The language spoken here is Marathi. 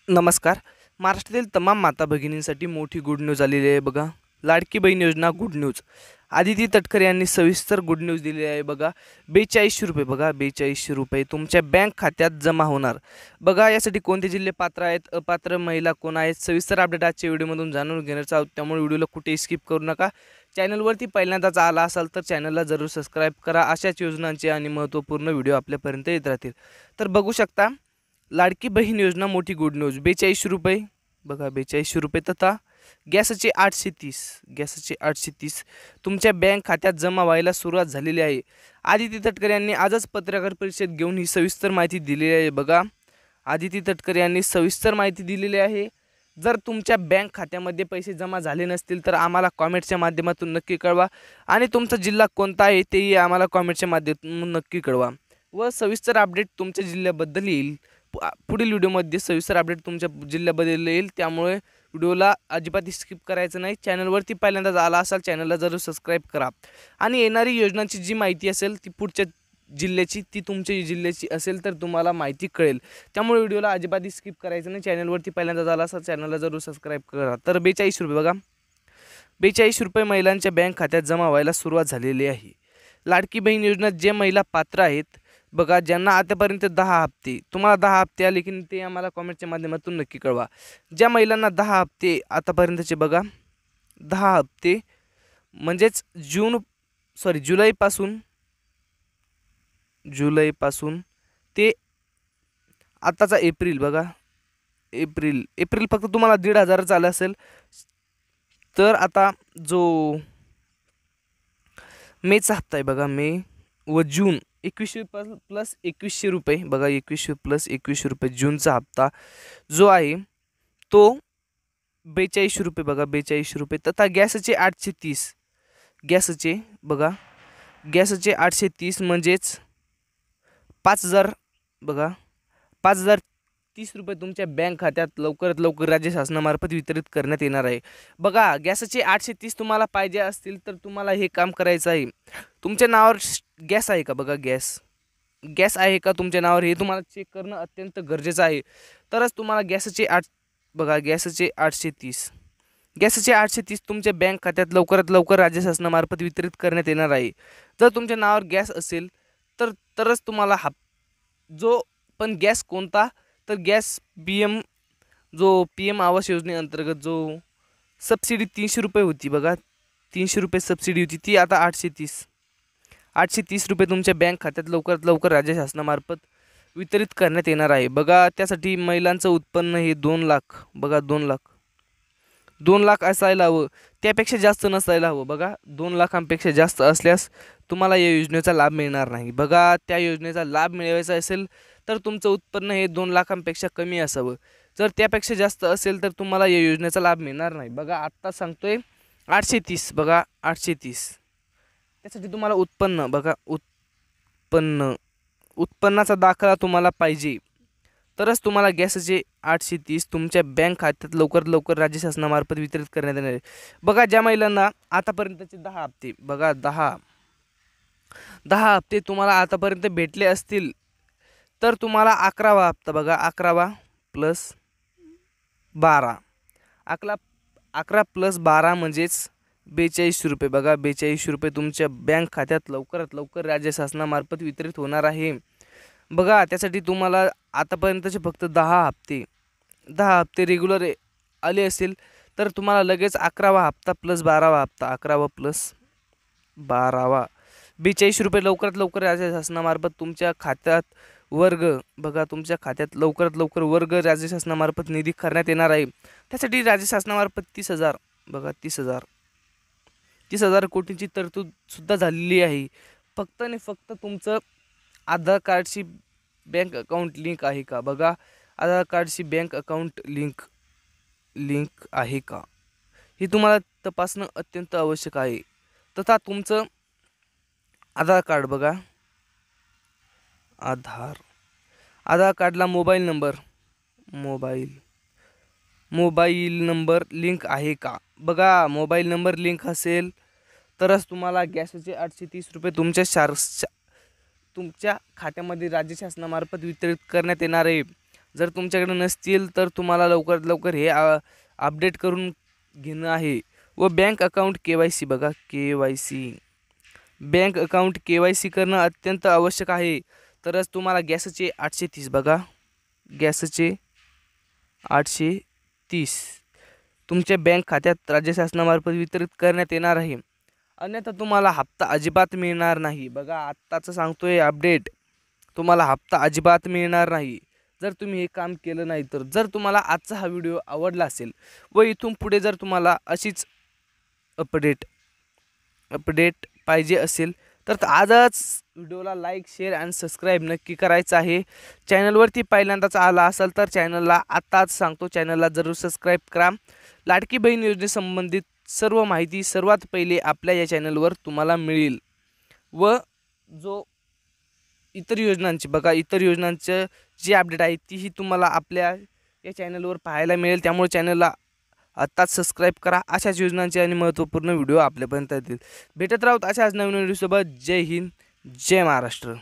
नमस्कार. महाराष्ट्रातील तमाम माता भगिनींसाठी मोठी गुड न्यूज आलेली आहे बघा. लाडकी बहीण योजना गुड न्यूज. आदिती तटकरे यांनी सविस्तर गुड न्यूज दिली आहे बघा. 4200 रुपये बघा, 4200 रुपये तुमच्या बँक खात्यात जमा होणार बघा. यासाठी कोणते जिल्हे पात्र आहेत, अपात्र महिला कोण आहेत, सविस्तर अपडेट आजच्या व्हिडिओमधून जाणून घेण्याचा आहोत. त्यामुळे व्हिडिओला कुठेही स्किप करू नका. चॅनलवरती पहिल्यांदाच आला असाल तर चॅनलला जरूर सबस्क्राईब करा. अशाच योजनांचे आणि महत्त्वपूर्ण व्हिडिओ आपल्यापर्यंत येत राहतील. तर बघू शकता, लाडकी बहीण योजना मोठी गुड न्यूज. 4200 रुपये बघा, 4200 रुपये. तथा गॅसचे 830 तुमच्या बँक खात्यात जमा व्हायला सुरुवात झालेली आहे. आदिती तटकरे यांनी आजच पत्रकार परिषद घेऊन ही सविस्तर माहिती दिलेली आहे बघा. आदिती तटकरे यांनी सविस्तर माहिती दिलेली आहे. जर तुमच्या बँक खात्यामध्ये पैसे जमा झाले नसतील तर आम्हाला कॉमेंटच्या माध्यमातून नक्की कळवा आणि तुमचा जिल्हा कोणता आहे तेही आम्हाला कॉमेंटच्या माध्यमातून नक्की कळवा व सविस्तर अपडेट तुमच्या जिल्ह्याबद्दल येईल. पुढील व्हिडिओमध्ये सविस्तर अपडेट तुमच्या जिल्ह्याबद्दल येईल. त्यामुळे व्हिडिओला अजिबात स्किप करायचं नाही. चॅनलवरती पहिल्यांदाच आला असाल चॅनलला जरूर सबस्क्राईब करा आणि येणारी योजनांची जी माहिती असेल ती पुढच्या जिल्ह्याची, ती तुमच्या जिल्ह्याची असेल तर तुम्हाला माहिती कळेल. त्यामुळे व्हिडिओला अजिबात स्किप करायचं नाही. चॅनलवरती पहिल्यांदाच आला असाल चॅनलला जरूर सबस्क्राईब करा. तर 4200 रुपये बघा, 4200 रुपये महिलांच्या बँक खात्यात जमा व्हायला सुरुवात झालेली आहे. लाडकी बहीण योजना जे महिला पात्र आहेत बघा, ज्यांना आतापर्यंत 10 हप्ते, तुम्हाला 10 हप्ते आले की ते आम्हाला कॉमेंटच्या माध्यमातून नक्की कळवा. ज्या महिलांना 10 हप्ते आतापर्यंतचे बघा, 10 हप्ते म्हणजेच जुलैपासून ते आताचा एप्रिल बघा, एप्रिल फक्त तुम्हाला 1500 आलं असेल. तर आता जो मेचा हप्ता आहे बघा, मे व जून 2100 प्लस 2100 रुपये बघा, 2100 प्लस 2100 रुपये जूनचा हप्ता जो आहे तो 4200 रुपये बघा, 4200 रुपये. तथा गॅसचे 830, गॅसचे बघा, गॅसचे 830 म्हणजेच 5000 बघा, 5030 रुपये तुमच्या बँक खात्यात लवकरात लवकर राज्य शासनामार्फत वितरित करण्यात येणार आहे बघा. गॅसचे 830 तुम्हाला पाहिजे असतील तर तुम्हाला हे काम करायचं आहे. तुमच्या नावावर गॅस आहे का बघा, गॅस आहे का तुमच्या नावावर हे तुम्हाला चेक करणं अत्यंत गरजेचं आहे. तरच तुम्हाला गॅसचे 830 तुमच्या बँक खात्यात लवकरात लवकर राज्य शासनामार्फत वितरित करण्यात येणार आहे. जर तुमच्या नावावर गॅस असेल तरच तुम्हाला जो पण गॅस कोणता, तर गॅस PM आवास योजनेअंतर्गत जो सबसिडी 300 रुपये होती बघा, 300 रुपये सबसिडी होती, ती आता 830 रुपये तुमच्या बँक खात्यात लवकरात लवकर राज्य शासनामार्फत वितरित करण्यात येणार आहे बघा. त्यासाठी महिलांचं उत्पन्न हे 2 लाख बघा, 2 लाख असायला हवं, त्यापेक्षा जास्त नसायला हवं बघा. 2 लाखांपेक्षा जास्त असल्यास तुम्हाला या योजनेचा लाभ मिळणार नाही बघा. त्या योजनेचा लाभ मिळवायचा असेल तर तुमचं उत्पन्न हे 2 लाखांपेक्षा कमी असावं. जर त्यापेक्षा जास्त असेल तर तुम्हाला या योजनेचा लाभ मिळणार नाही बघा. आत्ता सांगतोय 830 बघा, 830. त्यासाठी तुम्हाला उत्पन्न बघा, उत्पन्नाचा दाखला तुम्हाला पाहिजे तरच तुम्हाला गॅसचे 830 तुमच्या बँक खात्यात लवकरात लवकर राज्य शासनामार्फत वितरित करण्यात येणार आहे बघा. ज्या महिलांना आतापर्यंतचे 10 हप्ते बघा, 10 हप्ते तुम्हाला आतापर्यंत भेटले असतील तर तुम्हाला 11वा हप्ता बघा, 11 प्लस 12, 11 प्लस 12 म्हणजेच 4200 रुपये बघा, 4200 रुपये तुमच्या बँक खात्यात लवकरात लवकर राज्य शासनामार्फत वितरित होणार आहे बघा. त्यासाठी तुम्हाला आतापर्यंतचे फक्त 10 हप्ते रेग्युलर आले असेल तर तुम्हाला लगेच 11वा हप्ता प्लस 12वा हप्ता, 11वा प्लस 12वा 4200 रुपये लवकरात लवकर राज्य शासनामार्फत तुमच्या खात्यात वर्ग बघा, तुमच्या खात्यात लवकरात लवकर वर्ग राज्य शासनामार्फत निधी करण्यात येणार आहे. त्यासाठी राज्य शासनामार्फत 30,000 बघा, 30,000 कोटींची तरतूद सुद्धा झालेली आहे. फक्त आणि फक्त तुमचं आधार कार्डशी बँक अकाउंट लिंक आहे का बघा, आधार कार्डशी बँक अकाउंट लिंक आहे का हे तुम्हाला तपासणं अत्यंत आवश्यक आहे. तथा तुमचं आधार कार्ड बघा, आधार कार्डला मोबाईल नंबर लिंक आहे का बघा. मोबाईल नंबर लिंक असेल तरच तुम्हाला गॅसचे 830 रुपये तुमच्या खात्यामध्ये राज्य शासनामार्फत वितरित करण्यात येणार आहे. जर तुमच्याकडे नसतील तर तुम्हाला लवकरात लवकर हे अपडेट करून घेणं आहे. व बँक अकाउंट KYC बघा, KYC बँक अकाउंट KYC करणं अत्यंत आवश्यक आहे. तरच तुम्हाला गॅसचे 830 बघा, गॅसचे 830 तुमच्या बँक खात्यात राज्य शासनामार्फत वितरित करण्यात येणार आहे. अन्यथा तुम्हाला हप्ता अजिबात मिळणार नाही. बघा आत्ताचं सांगतोय अपडेट, तुम्हाला हप्ता अजिबात मिळणार नाही जर तुम्ही हे काम केलं नाही तर. जर तुम्हाला आजचा हा व्हिडिओ आवडला असेल व इथून पुढे जर तुम्हाला अशीच अपडेट पाहिजे असेल तर आजच व्हिडिओला लाईक, शेअर आणि सबस्क्राईब नक्की करायचं आहे. चॅनलवरती पहिल्यांदाच आला असाल तर चॅनलला आत्ताच सांगतो, चॅनलला जरूर सबस्क्राईब करा. लाडकी बहीण योजनेसंबंधित सर्व माहिती सर्वात पहिले आपल्या या चॅनलवर तुम्हाला मिळेल. व जो इतर योजनांची बघा, इतर योजनांचं जी अपडेट आहे तीही तुम्हाला आपल्या या चॅनलवर पाहायला मिळेल. त्यामुळे चॅनलला आत्ताच सबस्क्राईब करा. अशाच योजनांचे आणि महत्त्वपूर्ण व्हिडिओ आपल्यापर्यंत येतील. भेटत राहूत अशाच नवीन व्हिडिओसोबत. जय हिंद, जय महाराष्ट्र.